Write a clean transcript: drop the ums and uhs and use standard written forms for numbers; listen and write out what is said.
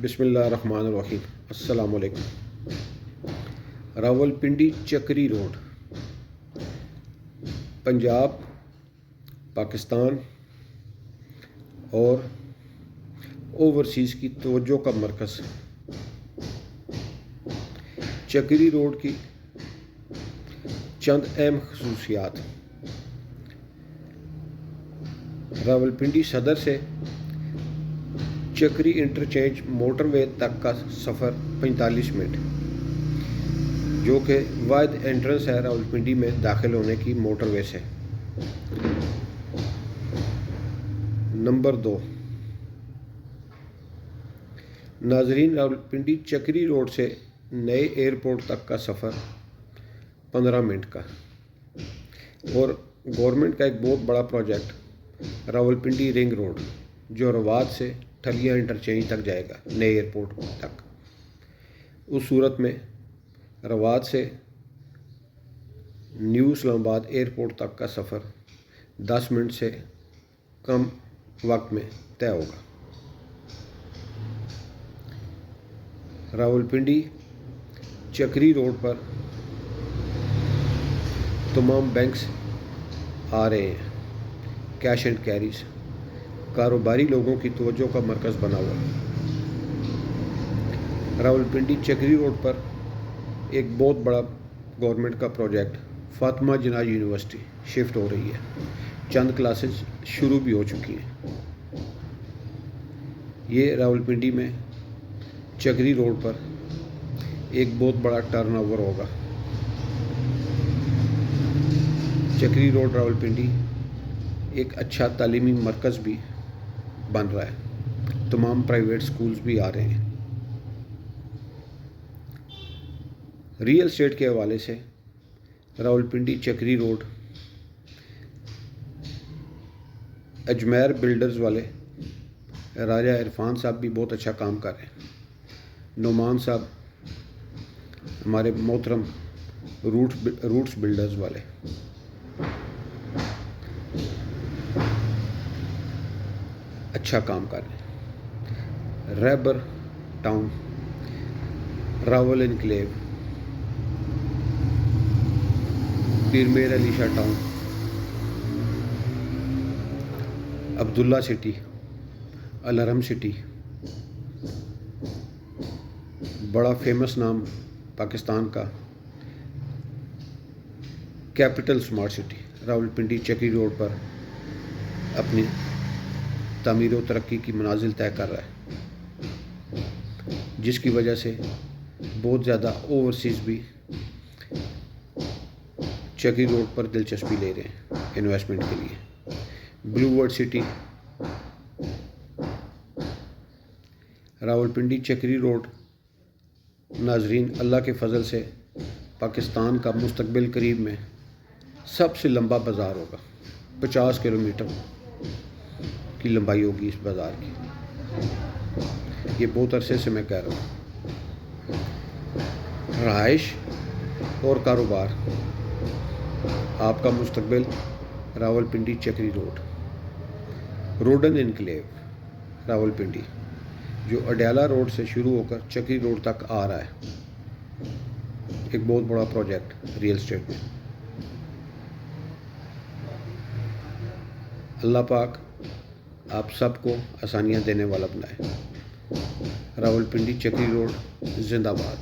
بسم اللہ الرحمن الرحیم۔ السلام علیکم۔ راولپنڈی چکری روڈ، پنجاب، پاکستان اور اوورسیز کی توجہ کا مرکز۔ چکری روڈ کی چند اہم خصوصیات: راولپنڈی صدر سے چکری انٹرچینج موٹر وے تک کا سفر 45 منٹ، جو کہ واحد انٹرنس ہے راولپنڈی میں داخل ہونے کی موٹر وے سے۔ نمبر 2، ناظرین، راولپنڈی چکری روڈ سے نئے ایئرپورٹ تک کا سفر 15 منٹ کا، اور گورنمنٹ کا ایک بہت بڑا پروجیکٹ راولپنڈی رنگ روڈ، جو رواد سے ٹھلیاں انٹرچینج تک جائے گا، نئے ایئرپورٹ تک۔ اس صورت میں رواد سے نیو اسلام آباد ایئرپورٹ تک کا سفر 10 منٹ سے کم وقت میں طے ہوگا۔ راولپنڈی چکری روڈ پر تمام بینکس آ رہے ہیں۔ کیش اینڈ کیریز کاروباری لوگوں کی توجہ کا مرکز بنا ہوا ہے۔ راولپنڈی چکری روڈ پر ایک بہت بڑا گورنمنٹ کا پروجیکٹ فاطمہ جناح یونیورسٹی شفٹ ہو رہی ہے۔ چند کلاسز شروع بھی ہو چکی ہیں۔ یہ راولپنڈی میں چکری روڈ پر ایک بہت بڑا ٹرن اوور ہوگا۔ چکری روڈ راولپنڈی ایک اچھا تعلیمی مرکز بھی بن رہا ہے۔ تمام پرائیویٹ سکولز بھی آ رہے ہیں۔ ریئل اسٹیٹ کے حوالے سے راولپنڈی چکری روڈ اجمیر بلڈرز والے راجہ عرفان صاحب بھی بہت اچھا کام کر رہے ہیں۔ نعمان صاحب ہمارے محترم روٹس بلڈرز والے، اچھا کام کر رہے ہیں۔ ریبر town, Rawal enclave, Pir Mir Ali Shah town, Abdullah city, Alharam city, بڑا فیمس نام پاکستان کا capital smart city Rawalpindi Chakri road پر اپنی تعمیر و ترقی کی منازل طے کر رہا ہے، جس کی وجہ سے بہت زیادہ اوورسیز بھی چکری روڈ پر دلچسپی لے رہے ہیں انویسٹمنٹ کے لیے۔ بلو word city, Rawalpindi Chakri road, ناظرین، اللہ کے فضل سے پاکستان کا مستقبل قریب میں سب سے لمبا بازار ہوگا۔ 50 کلومیٹر کی لمبائی ہوگی اس بازار کی۔ یہ بہت عرصے سے میں کہہ رہا ہوں۔ رہائش اور کاروبار، آپ کا مستقبل راولپنڈی چکری روڈ۔ روڈن انکلیو راولپنڈی، جو اڈیالہ روڈ سے شروع ہو کر چکری روڈ تک آ رہا ہے، ایک بہت بڑا پروجیکٹ ریئل اسٹیٹ میں۔ اللہ پاک آپ سب کو آسانیاں دینے والا بنائے۔ راولپنڈی چکری روڈ زندہ باد۔